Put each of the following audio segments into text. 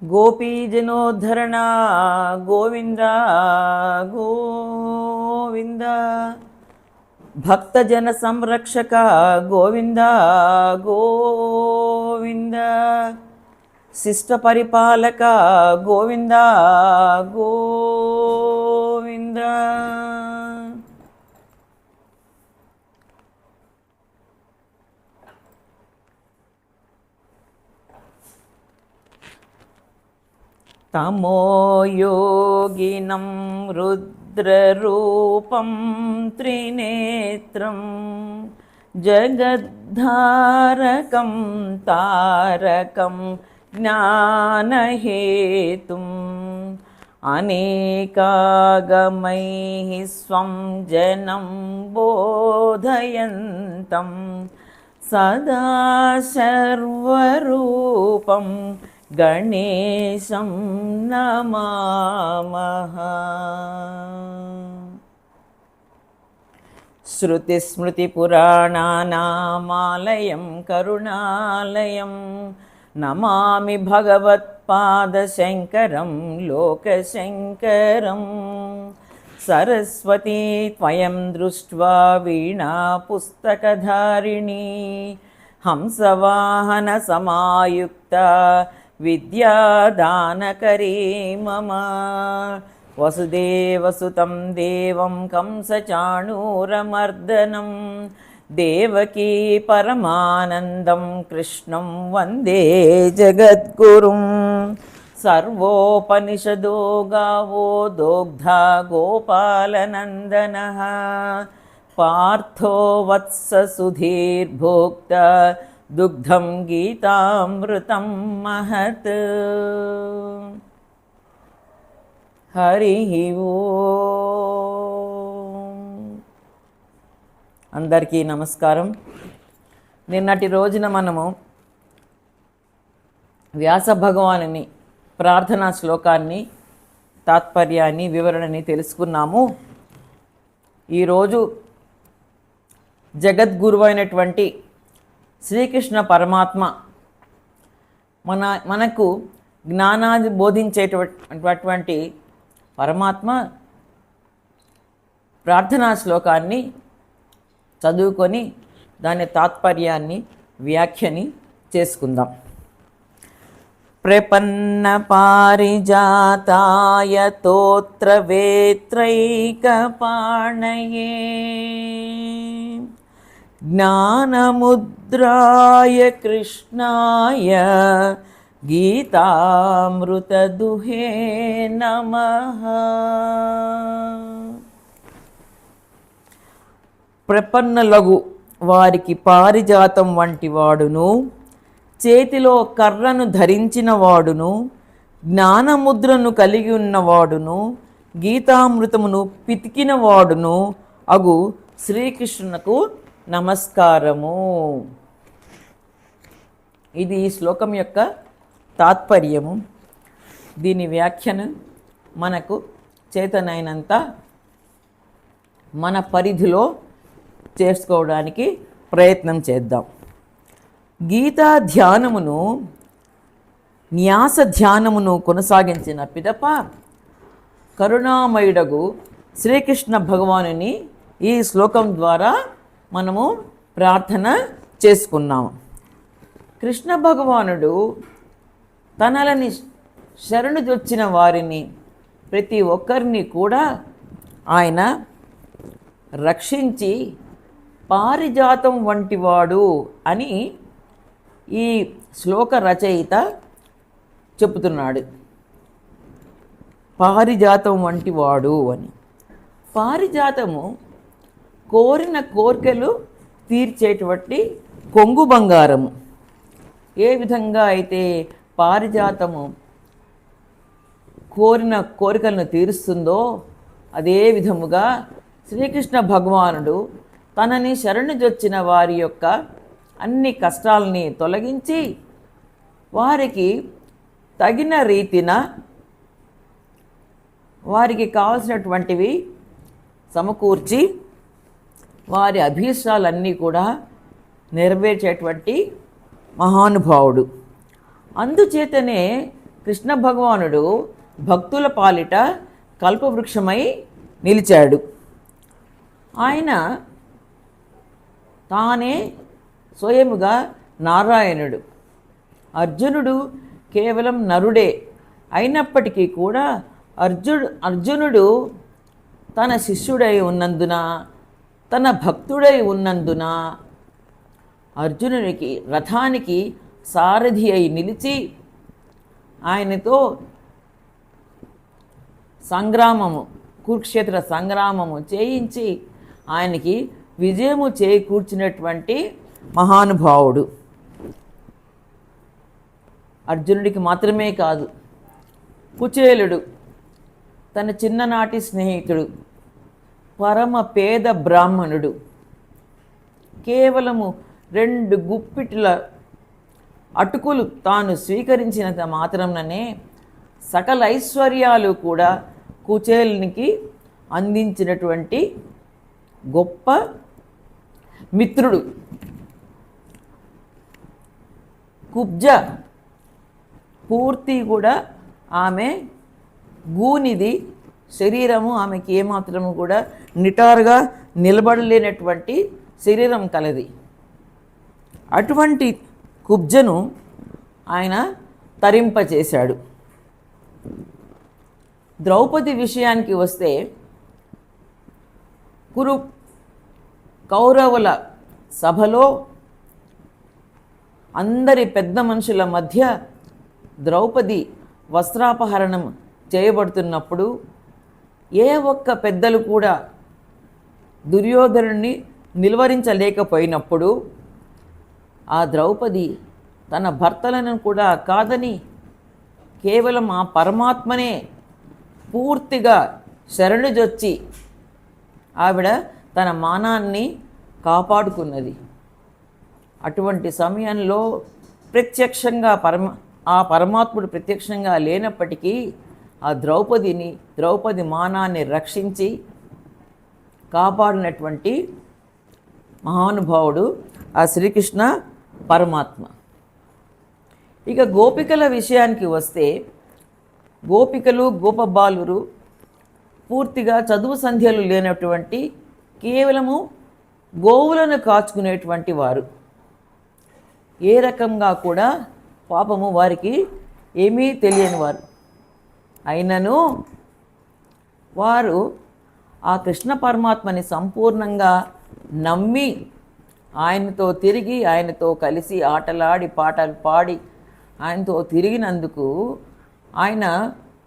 గోపీజనోద్ధరణ గోవింద గోవింద. భక్తజన సంరక్షక గోవింద గోవింద. శిష్ట పరిపాలక గోవింద గోవింద. తమోయోగినం రుద్రరూపం త్రినేత్రం జగద్ధారకం తారకం జ్ఞానహేతుం అనేకాగమైః స్వం జనం బోధయంతం సదా సర్వరూపం గణేశం నమామః. శృతిస్మృతిపురాణానామాలయం కరుణాలయం నమామి భగవత్పాదశంకరం లోకశంకరం. సరస్వతీ త్వయం దృష్ట్వా వీణా పుస్తకధారిణీ హంసవాహన సమాయుక్త విద్యాదానకరీ మమ. వసుదేవసుతం దేవం కంసచాణూరమర్దనం దేవకీ పరమానందం కృష్ణం వందే జగద్గురుం. సర్వోపనిషదో గావో దోగ్ధా గోపాలనందనః పార్థో వత్స సుధీర్భోక్త దుగ్ధం గీతామృతం మహత్. హరి ఓం. అందరికీ నమస్కారం. నిన్నటి రోజున మనము వ్యాస భగవానుని ప్రార్థనా శ్లోకాన్ని, తాత్పర్యాన్ని, వివరణని తెలుసుకున్నాము. ఈరోజు జగద్గురువు అయినటువంటి శ్రీకృష్ణ పరమాత్మ మనకు జ్ఞానాన్ని బోధించేటటువంటి పరమాత్మ ప్రార్థనా శ్లోకాన్ని చదువుకొని దాని తాత్పర్యాన్ని, వ్యాఖ్యని చేసుకుందాం. ప్రపన్న పారిజాతాయ తోత్ర వేత్రైకపాణయే జ్ఞానముద్రాయ కృష్ణాయ గీతామృతదుహే నమః. ప్రపన్నలగు వారికి పారిజాతం వంటి వాడును, చేతిలో కర్రను ధరించిన వాడును, జ్ఞానముద్రను కలిగి ఉన్నవాడును, గీతామృతమును పితికిన వాడును అగు శ్రీకృష్ణునకు నమస్కారము. ఇది ఈ శ్లోకం యొక్క తాత్పర్యము. దీని వ్యాఖ్యను మనకు చేతనైనంత మన పరిధిలో చేసుకోవడానికి ప్రయత్నం చేద్దాం. గీతా ధ్యానమును, న్యాస ధ్యానమును కొనసాగించిన పిదప కరుణామయుడగు శ్రీకృష్ణ భగవానుని ఈ శ్లోకం ద్వారా మనము ప్రార్థన చేసుకున్నాము. కృష్ణ భగవానుడు తనలని శరణుజొచ్చిన వారిని, ప్రతి ఒక్కరిని కూడా ఆయన రక్షించి పారిజాతం వంటివాడు అని ఈ శ్లోక రచయిత చెబుతున్నాడు. పారిజాతం వంటివాడు అని. పారిజాతము కోరిన కోరికలు తీర్చేటువంటి కొంగు బంగారము. ఏ విధంగా అయితే పారిజాతము కోరిన కోరికలను తీరుస్తుందో అదే విధముగా శ్రీకృష్ణ భగవానుడు తనని శరణుజొచ్చిన వారి యొక్క అన్ని కష్టాలని తొలగించి వారికి తగిన రీతిన వారికి కావలసినటువంటివి సమకూర్చి వారి అభీష్టాలన్నీ కూడా నెరవేర్చేటువంటి మహానుభావుడు. అందుచేతనే కృష్ణ భగవానుడు భక్తుల పాలిట కల్పవృక్షమై నిలిచాడు. ఆయన తానే స్వయముగా నారాయణుడు. అర్జునుడు కేవలం నరుడే అయినప్పటికీ కూడా అర్జునుడు తన శిష్యుడై ఉన్నందున, తన భక్తుడై ఉన్నందున అర్జునునికి రథానికి సారథి అయి నిలిచి ఆయనతో కురుక్షేత్ర సంగ్రామము చేయించి ఆయనకి విజయము చేకూర్చినటువంటి మహానుభావుడు. అర్జునుడికి మాత్రమే కాదు, కుచేలుడు తన చిన్ననాటి స్నేహితుడు, పరమ పేద బ్రాహ్మణుడు, కేవలము 2 గుప్పిట్ల అటుకులు తాను స్వీకరించినంత మాత్రంలోనే సకల ఐశ్వర్యాలు కూడా కుచేలునికి అందించినటువంటి గొప్ప మిత్రుడు. కుబ్జ పూర్తి కూడా ఆమె గూనిది శరీరము, ఆమెకి ఏమాత్రము కూడా నిటారుగా నిలబడలేనటువంటి శరీరం కలది. అటువంటి కుబ్జను ఆయన తరింపచేశాడు. ద్రౌపది విషయానికి వస్తే కౌరవుల సభలో అందరి పెద్ద మనుషుల మధ్య ద్రౌపది వస్త్రాపహరణం చేయబడుతున్నప్పుడు ఏ ఒక్క పెద్దలు కూడా దుర్యోధనుని నిలువరించలేకపోయినప్పుడు ఆ ద్రౌపది తన భర్తలను కూడా కాదని కేవలం ఆ పరమాత్మనే పూర్తిగా శరణుజొచ్చి ఆవిడ తన మానాన్ని కాపాడుకున్నది. అటువంటి సమయంలో ప్రత్యక్షంగా ఆ పరమాత్ముడు ప్రత్యక్షంగా లేనప్పటికీ ఆ ద్రౌపది మానాన్ని రక్షించి కాపాడినటువంటి మహానుభావుడు ఆ శ్రీకృష్ణ పరమాత్మ. ఇక గోపికల విషయానికి వస్తే గోపికలు గోపబాలురు పూర్తిగా చదువు సంధ్యలు లేనటువంటి కేవలము గోవులను కాచుకునేటువంటి వారు. ఏ రకంగా కూడా పాపము వారికి ఏమీ తెలియని వారు అయినను వారు ఆ కృష్ణ పరమాత్మని సంపూర్ణంగా నమ్మి ఆయనతో తిరిగి ఆయనతో కలిసి ఆటలాడి పాటలు పాడి ఆయనతో తిరిగినందుకు ఆయన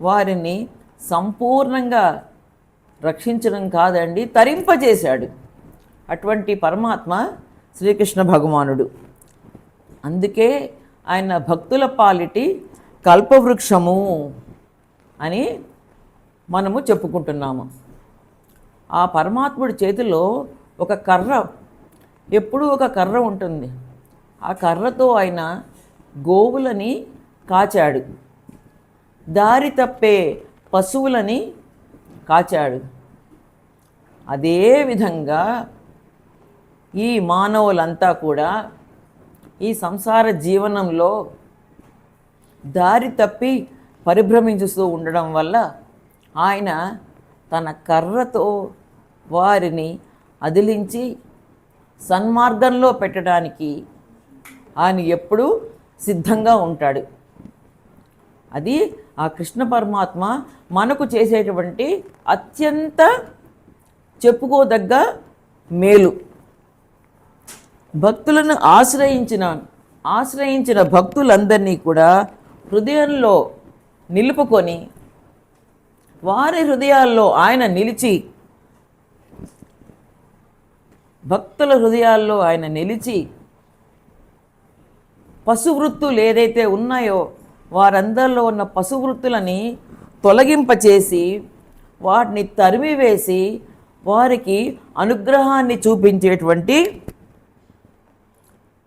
వారిని సంపూర్ణంగా రక్షించడం కాదండి, తరింపజేశాడు. అటువంటి పరమాత్మ శ్రీకృష్ణ భగవానుడు. అందుకే ఆయన భక్తుల పాలిటి కల్పవృక్షము అని మనము చెప్పుకుంటున్నాము. ఆ పరమాత్ముడి చేతిలో ఒక కర్ర, ఎప్పుడూ ఒక కర్ర ఉంటుంది. ఆ కర్రతో ఆయన గోవులని కాచాడు, దారి తప్పే పశువులని కాచాడు. అదేవిధంగా ఈ మానవులంతా కూడా ఈ సంసార జీవనంలో దారి తప్పి పరిభ్రమించుతూ ఉండడం వల్ల ఆయన తన కర్రతో వారిని అదిలించి సన్మార్గంలో పెట్టడానికి ఆయన ఎప్పుడూ సిద్ధంగా ఉంటాడు. అది ఆ కృష్ణ పరమాత్మ మనకు చేసేటువంటి అత్యంత చెప్పుకోదగ్గ మేలు. భక్తులను ఆశ్రయించిన భక్తులందరినీ కూడా హృదయంలో నిలుపుకొని వారి హృదయాల్లో ఆయన నిలిచి, భక్తుల హృదయాల్లో ఆయన నిలిచి పశువృత్తులు ఏదైతే ఉన్నాయో వారందరిలో ఉన్న పశువృత్తులని తొలగింపచేసి వాటిని తరిమివేసి వారికి అనుగ్రహాన్ని చూపించేటువంటి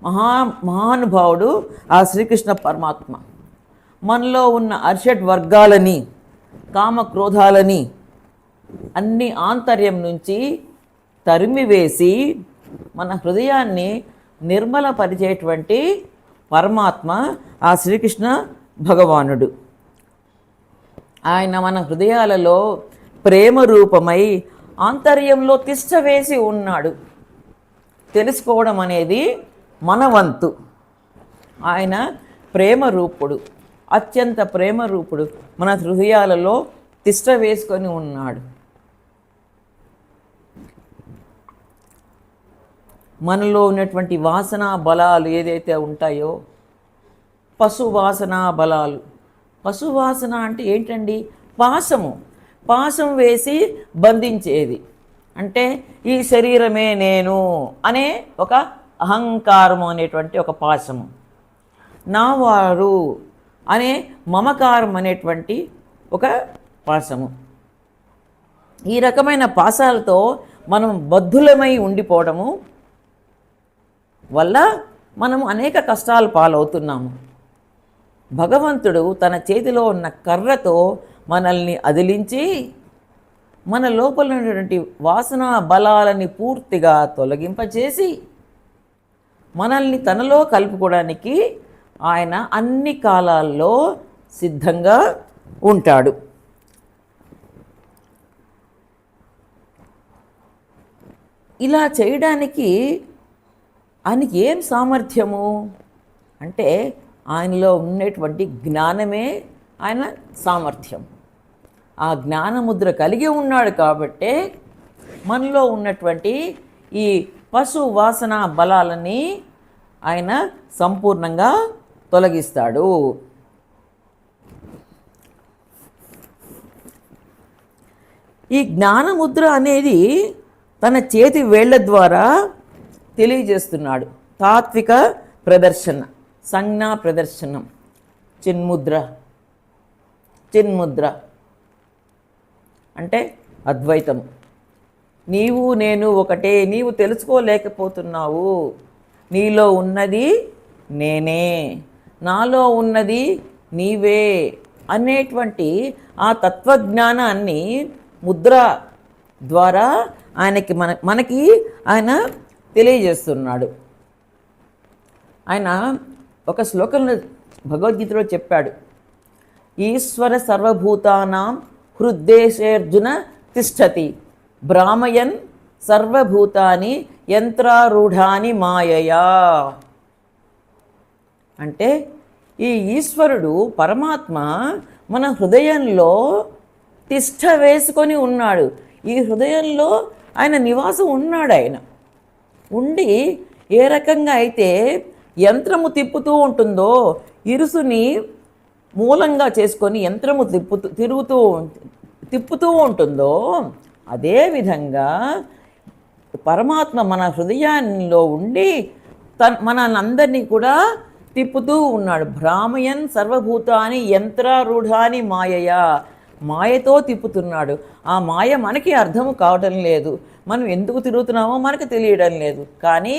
మహానుభావుడు ఆ శ్రీకృష్ణ పరమాత్మ. మనలో ఉన్న అర్షడ్ వర్గాలని, కామక్రోధాలని అన్ని ఆంతర్యం నుంచి తరిమివేసి మన హృదయాన్ని నిర్మలపరిచేటువంటి పరమాత్మ ఆ శ్రీకృష్ణ భగవానుడు. ఆయన మన హృదయాలలో ప్రేమ రూపమై ఆంతర్యంలో తిష్ట వేసి ఉన్నాడు. తెలుసుకోవడం అనేది మన వంతు. ఆయన ప్రేమ రూపుడు, అత్యంత ప్రేమ రూపుడు, మన హృదయాలలో తిష్ట వేసుకొని ఉన్నాడు. మనలో ఉన్నటువంటి వాసనా బలాలు ఏదైతే ఉంటాయో, పశువాసనా బలాలు. పశువాసన అంటే ఏంటండి? పాశం వేసి బంధించేది. అంటే ఈ శరీరమే నేను అనే ఒక అహంకారము అనేటువంటి ఒక పాశము, నావారు అనే మమకారం అనేటువంటి ఒక పాశము. ఈ రకమైన పాశాలతో మనం బద్ధులమై ఉండిపోవడము వల్ల మనము అనేక కష్టాలు పాలవుతున్నాము. భగవంతుడు తన చేతిలో ఉన్న కర్రతో మనల్ని అదిలించి మన లోపల ఉన్నటువంటి వాసనా బలాలని పూర్తిగా తొలగింపచేసి మనల్ని తనలో కలుపుకోవడానికి ఆయన అన్ని కాలాల్లో సిద్ధంగా ఉంటాడు. ఇలా చేయడానికి ఆయనకి ఏం సామర్థ్యము అంటే ఆయనలో ఉన్నటువంటి జ్ఞానమే ఆయన సామర్థ్యం. ఆ జ్ఞానముద్ర కలిగి ఉన్నాడు కాబట్టే మనలో ఉన్నటువంటి ఈ పశు వాసన బలాలని ఆయన సంపూర్ణంగా తొలగిస్తాడు. ఈ జ్ఞానముద్ర అనేది తన చేతి వేళ్ల ద్వారా తెలియజేస్తున్నాడు. తాత్విక ప్రదర్శన, సంజ్ఞా ప్రదర్శనం, చిన్ముద్ర అంటే అద్వైతం. నీవు నేను ఒకటే, నీవు తెలుసుకోలేకపోతున్నావు. నీలో ఉన్నది నేనే, నాలో ఉన్నది నీవే అనేటువంటి ఆ తత్వజ్ఞానాన్ని ముద్ర ద్వారా మనకి ఆయన తెలియజేస్తున్నాడు. ఆయన ఒక శ్లోకంలో భగవద్గీతలో చెప్పాడు, ఈశ్వర సర్వభూతానాం హృద్దేశేర్జున తిష్టతి భ్రామయన్ సర్వభూతాని యంత్రారూఢాని మాయయా. అంటే ఈ ఈశ్వరుడు పరమాత్మ మన హృదయంలో తిష్ట వేసుకొని ఉన్నాడు. ఈ హృదయంలో ఆయన నివాసం ఉన్నాడు. ఆయన ఉండి ఏ రకంగా అయితే యంత్రము తిప్పుతూ ఉంటుందో, ఇరుసుని మూలంగా చేసుకొని యంత్రము తిప్పుతూ ఉంటుందో, అదేవిధంగా పరమాత్మ మన హృదయాల్లో ఉండి మనందరినీ కూడా తిప్పుతూ ఉన్నాడు. భ్రామయన్ సర్వభూతాని యంత్రారూఢాని మాయయా, మాయతో తిప్పుతున్నాడు. ఆ మాయ మనకి అర్థము కావటం లేదు. మనం ఎందుకు తిరుగుతున్నామో మనకు తెలియడం లేదు. కానీ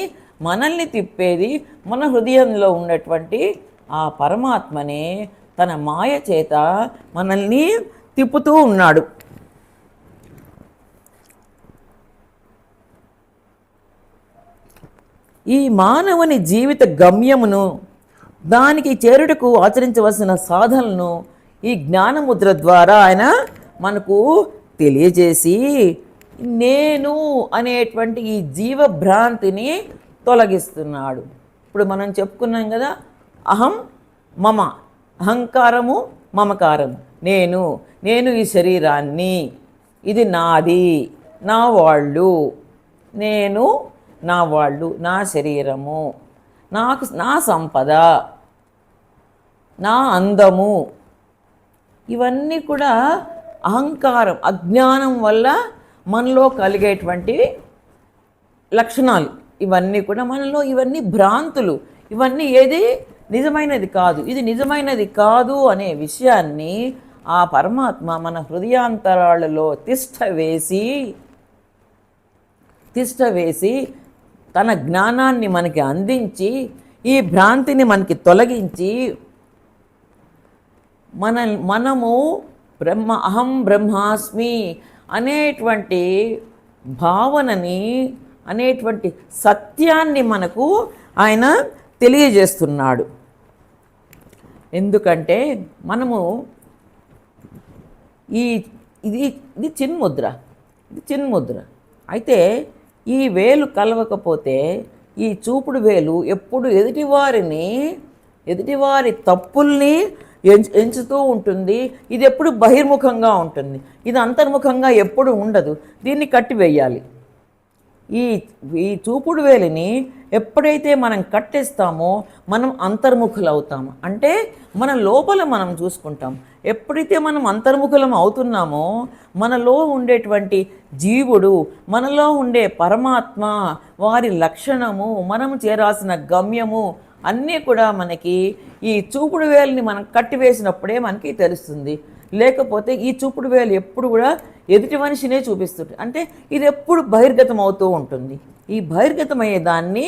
మనల్ని తిప్పేది మన హృదయంలో ఉన్నటువంటి ఆ పరమాత్మనే తన మాయ చేత మనల్ని తిప్పుతూ ఉన్నాడు. ఈ మానవుని జీవిత గమ్యమును, దానికి చేరుటకు ఆచరించవలసిన సాధనలను ఈ జ్ఞానముద్ర ద్వారా ఆయన మనకు తెలియజేసి నేను అనేటువంటి ఈ జీవభ్రాంతిని తొలగిస్తున్నాడు. ఇప్పుడు మనం చెప్పుకున్నాం కదా, అహం మమ, అహంకారము మమకారము, నేను ఈ శరీరాన్ని, ఇది నాది, నా వాళ్ళు, నేను నా వాళ్ళు, నా శరీరము, నా సంపద, నా అందము, ఇవన్నీ కూడా అహంకారం, అజ్ఞానం వల్ల మనలో కలిగేటువంటి లక్షణాలు. ఇవన్నీ కూడా మనలో, ఇవన్నీ భ్రాంతులు. ఇవన్నీ ఏది నిజమైనది కాదు, ఇది నిజమైనది కాదు అనే విషయాన్ని ఆ పరమాత్మ మన హృదయాంతరాలలో తిష్ట వేసి తన జ్ఞానాన్ని మనకి అందించి ఈ భ్రాంతిని మనకి తొలగించి మనము అహం బ్రహ్మాస్మి అనేటువంటి భావనని, అనేటువంటి సత్యాన్ని మనకు ఆయన తెలియజేస్తున్నాడు. ఎందుకంటే మనము ఈ ఇది ఇది చిన్ముద్ర, ఇది చిన్ముద్ర. అయితే ఈ వేలు కలవకపోతే ఈ చూపుడు వేలు ఎప్పుడు ఎదుటివారి తప్పుల్ని ఎంచుతూ ఉంటుంది. ఇది ఎప్పుడు బహిర్ముఖంగా ఉంటుంది, ఇది అంతర్ముఖంగా ఎప్పుడు ఉండదు. దీన్ని కట్టివేయాలి. ఈ ఈ చూపుడు వేలిని ఎప్పుడైతే మనం కట్టేస్తామో మనం అంతర్ముఖులు అవుతాము. అంటే మన లోపల మనం చూసుకుంటాం. ఎప్పుడైతే మనం అంతర్ముఖులం అవుతున్నామో మనలో ఉండేటువంటి జీవుడు, మనలో ఉండే పరమాత్మ, వారి లక్షణము, మనము చేరాల్సిన గమ్యము అన్నీ కూడా మనకి ఈ చూపుడు వేలిని మనం కట్టివేసినప్పుడే మనకి తెలుస్తుంది. లేకపోతే ఈ చూపుడు వేలు ఎప్పుడు కూడా ఎదుటి మనిషినే చూపిస్తుంది. అంటే ఇది ఎప్పుడు బహిర్గతం అవుతూ ఉంటుంది. ఈ బహిర్గతమయ్యే దాన్ని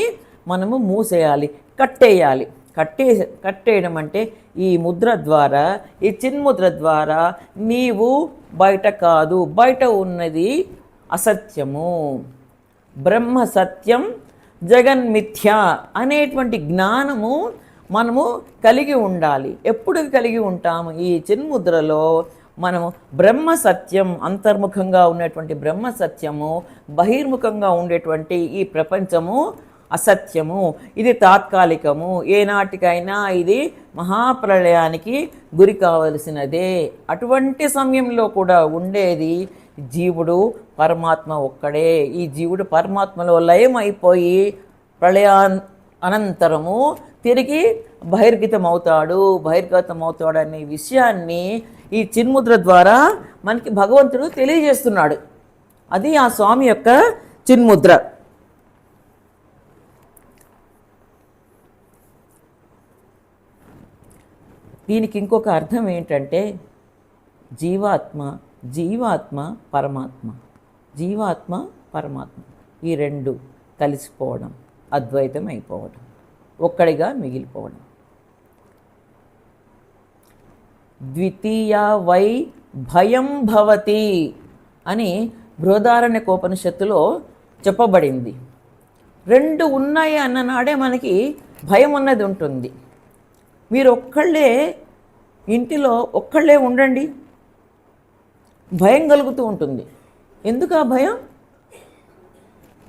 మనము మూసేయాలి, కట్టేయాలి. కట్టేయడం అంటే ఈ ముద్ర ద్వారా, ఈ చిన్ముద్ర ద్వారా నీవు బయట కాదు, బయట ఉన్నది అసత్యము, బ్రహ్మ సత్యం జగన్మిథ్య అనేటువంటి జ్ఞానము మనము కలిగి ఉండాలి. ఎప్పుడు కలిగి ఉంటాము? ఈ చిన్ముద్రలో మనము బ్రహ్మ సత్యం, అంతర్ముఖంగా ఉన్నటువంటి బ్రహ్మ సత్యము, బహిర్ముఖంగా ఉండేటువంటి ఈ ప్రపంచము అసత్యము. ఇది తాత్కాలికము, ఏనాటికైనా ఇది మహాప్రళయానికి గురి కావలసినదే. అటువంటి సమయంలో కూడా ఉండేది జీవుడు పరమాత్మ ఒక్కడే. ఈ జీవుడు పరమాత్మలో లయం అయిపోయి అనంతరము తిరిగి బహిర్గతం అవుతాడు అనే విషయాన్ని ఈ చిన్ముద్ర ద్వారా మనకి భగవంతుడు తెలియజేస్తున్నాడు. అది ఆ స్వామి యొక్క చిన్ముద్ర. దీనికి ఇంకొక అర్థం ఏంటంటే జీవాత్మ పరమాత్మ, జీవాత్మ పరమాత్మ ఈ రెండు కలిసిపోవడం, అద్వైతం అయిపోవడం, ఒక్కడిగా మిగిలిపోవడం. ద్వితీయ వై భయం భవతి అని బృహదారణ్యకోపనిషత్తులో చెప్పబడింది. రెండు ఉన్నాయి అన్ననాడే మనకి భయం అన్నది ఉంటుంది. మీరు ఇంటిలో ఒక్కళ్ళే ఉండండి, భయం కలుగుతూ ఉంటుంది. ఎందుకు ఆ భయం?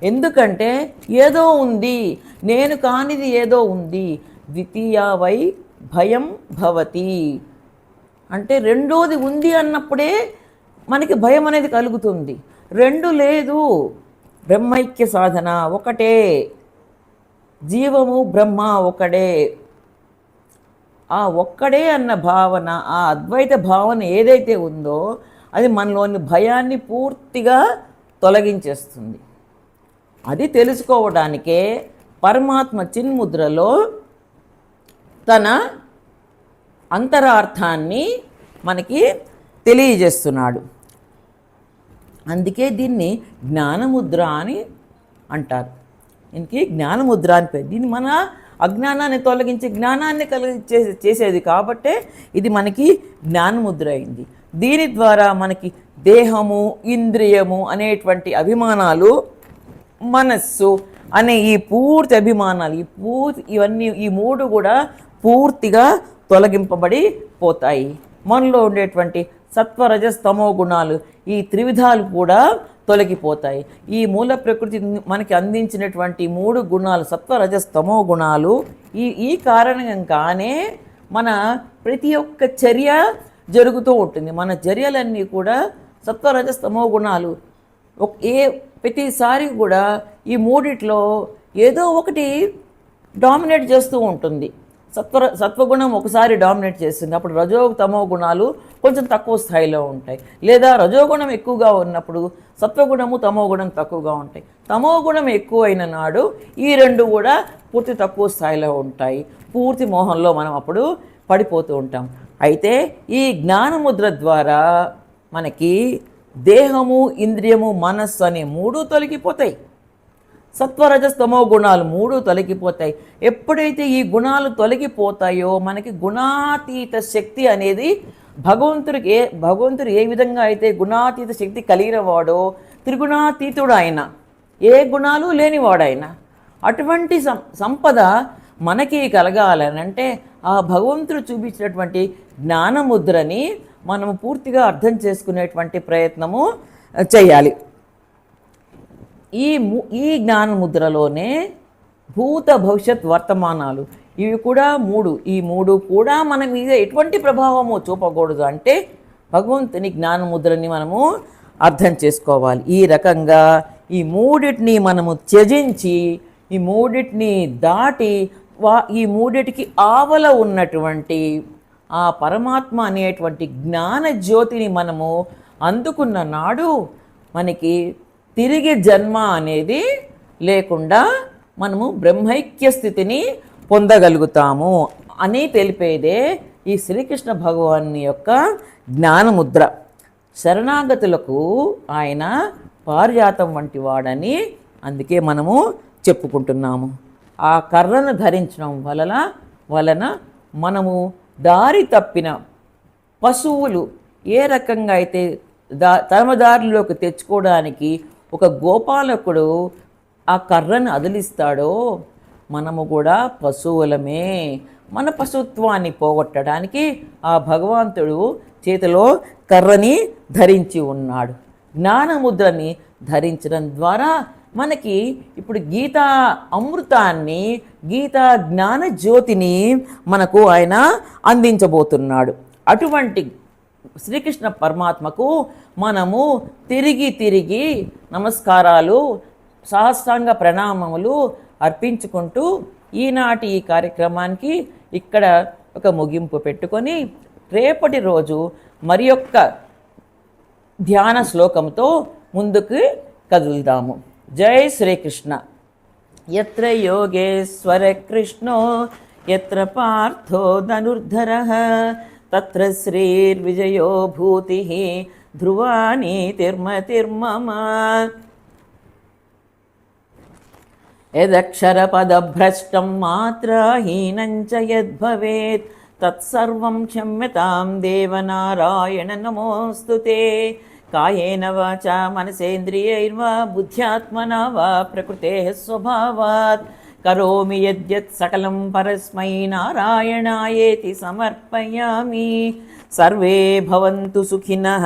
ఎందుకంటే ఏదో ఉంది, నేను కానిది ఏదో ఉంది. ద్వితీయ వై భయం భవతి అంటే రెండోది ఉంది అన్నప్పుడే మనకి భయం అనేది కలుగుతుంది. రెండు లేదు, బ్రహ్మైక్య సాధన ఒకటే, జీవము బ్రహ్మ ఒకడే. ఆ ఒక్కడే అన్న భావన, ఆ అద్వైత భావన ఏదైతే ఉందో అది మనలోని భయాన్ని పూర్తిగా తొలగించేస్తుంది. అది తెలుసుకోవడానికే పరమాత్మ చిన్ముద్రలో తన అంతరార్థాన్ని మనకి తెలియజేస్తున్నాడు. అందుకే దీన్ని జ్ఞానముద్ర అని అంటారు. దీనికి జ్ఞానముద్ర అని పేరు. దీన్ని మన అజ్ఞానాన్ని తొలగించి జ్ఞానాన్ని చేసేది కాబట్టే ఇది మనకి జ్ఞానముద్ర అయింది. దీని ద్వారా మనకి దేహము, ఇంద్రియము అనేటువంటి అభిమానాలు, మనస్సు అనే ఈ పూర్తి అభిమానాలు, ఇవన్నీ ఈ మూడు కూడా పూర్తిగా తొలగింపబడి పోతాయి. మనలో ఉండేటువంటి సత్వరజస్తమో గుణాలు, ఈ త్రివిధాలు కూడా తొలగిపోతాయి. ఈ మూల ప్రకృతి మనకి అందించినటువంటి మూడు గుణాలు, సత్వరజస్తమో గుణాలు, ఈ కారణంగానే మన ప్రతి ఒక్క చర్య జరుగుతూ ఉంటుంది. మన చర్యలన్నీ కూడా సత్వరజస్తమో గుణాలు. ప్రతిసారి కూడా ఈ మూడిట్లో ఏదో ఒకటి డామినేట్ చేస్తూ ఉంటుంది. సత్వగుణం ఒకసారి డామినేట్ చేస్తుంది, అప్పుడు రజో తమో గుణాలు కొంచెం తక్కువ స్థాయిలో ఉంటాయి. లేదా రజోగుణం ఎక్కువగా ఉన్నప్పుడు సత్వగుణము తమో గుణం తక్కువగా ఉంటాయి. తమో గుణం ఎక్కువైన నాడు ఈ రెండు కూడా పూర్తి తక్కువ స్థాయిలో ఉంటాయి. పూర్తి మోహంలో మనం అప్పుడు పడిపోతూ ఉంటాం. అయితే ఈ జ్ఞానముద్ర ద్వారా మనకి దేహము, ఇంద్రియము, మనస్సు అనే మూడు తొలగిపోతాయి. సత్వరజస్తమో గుణాలు మూడు తొలగిపోతాయి. ఎప్పుడైతే ఈ గుణాలు తొలగిపోతాయో మనకి గుణాతీత శక్తి అనేది భగవంతుడు ఏ విధంగా అయితే గుణాతీత శక్తి కలిగిన వాడో త్రిగుణాతీతుడు ఆయన, ఏ గుణాలు లేనివాడు ఆయన. అటువంటి సంపద మనకి కలగాలనంటే ఆ భగవంతుడు చూపించినటువంటి జ్ఞానముద్రని మనము పూర్తిగా అర్థం చేసుకునేటువంటి ప్రయత్నము చేయాలి. ఈ జ్ఞాన ముద్రలోనే భూత భవిష్యత్ వర్తమానాలు ఇవి కూడా ఈ మూడు కూడా మన మీద ఎటువంటి ప్రభావము చూపకూడదు అంటే భగవంతుని జ్ఞానముద్రని మనము అర్థం చేసుకోవాలి. ఈ రకంగా ఈ మూడిటిని మనము త్యజించి ఈ మూడిటిని దాటి ఈ మూడిటికి ఆవల ఉన్నటువంటి ఆ పరమాత్మ అనేటువంటి జ్ఞాన జ్యోతిని మనము అందుకున్న నాడు మనకి తిరిగి జన్మ అనేది లేకుండా మనము బ్రహ్మైక్య స్థితిని పొందగలుగుతాము అని తెలిపేదే ఈ శ్రీకృష్ణ భగవాను యొక్క జ్ఞానముద్ర. శరణాగతులకు ఆయన పారిజాతం వంటి వాడని అందుకే మనము చెప్పుకుంటున్నాము. ఆ కర్రను ధరించడం వలన మనము దారి తప్పిన పశువులు ఏ రకంగా అయితే తమ దారిలోకి తెచ్చుకోవడానికి ఒక గోపాలకుడు ఆ కర్రను అదిలిస్తాడో మనము కూడా పశువులమే. మన పశుత్వాన్ని పోగొట్టడానికి ఆ భగవంతుడు చేతిలో కర్రని ధరించి ఉన్నాడు. జ్ఞానముద్రని ధరించడం ద్వారా మనకి ఇప్పుడు గీతా అమృతాన్ని, గీతా జ్ఞాన జ్యోతిని మనకు ఆయన అందించబోతున్నాడు. అటువంటి శ్రీకృష్ణ పరమాత్మకు మనము తిరిగి నమస్కారాలు, సహస్రాంగ ప్రణామములు అర్పించుకుంటూ ఈనాటి ఈ కార్యక్రమానికి ఇక్కడ ఒక ముగింపు పెట్టుకొని రేపటి రోజు మరి యొక్క ధ్యాన శ్లోకంతో ముందుకు కదులుదాము. జై శ్రీకృష్ణ. యత్ర యోగేశ్వర కృష్ణో యత్ర పార్థో ధనుర్ధరః తత్ర శ్రీర్విజయో భూతిః ధ్రువా నీతిర్మతిర్మమ. యదక్షరపదభ్రష్టం మాత్రాహీనం చ యద్భవేత్ తత్సర్వం క్షమ్యతాం దేవనారాయణ నమోస్తుతే. కాయేన వాచా మనసేంద్రియైర్వా బుద్ధ్యాత్మనా వా ప్రకృతేః స్వభావాత్ కరోమి యద్యత్ సకలం పరస్మై నారాయణాయేతి సమర్పయామి. సర్వే భవంతు సుఖినః,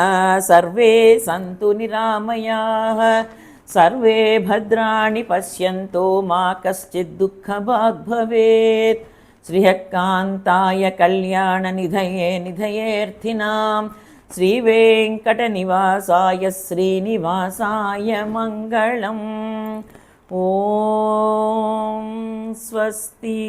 సర్వే సంతు నిరామయాః, సర్వే భద్రాణి పశ్యంతో మా కశ్చిద్ దుఃఖభాగ్ భవేత్. శ్రీయకాంతాయ కళ్యాణ నిధయేర్థినాం శ్రీవేంకటనివాసాయ శ్రీనివాసాయ మంగళం. ఓం స్వస్తి.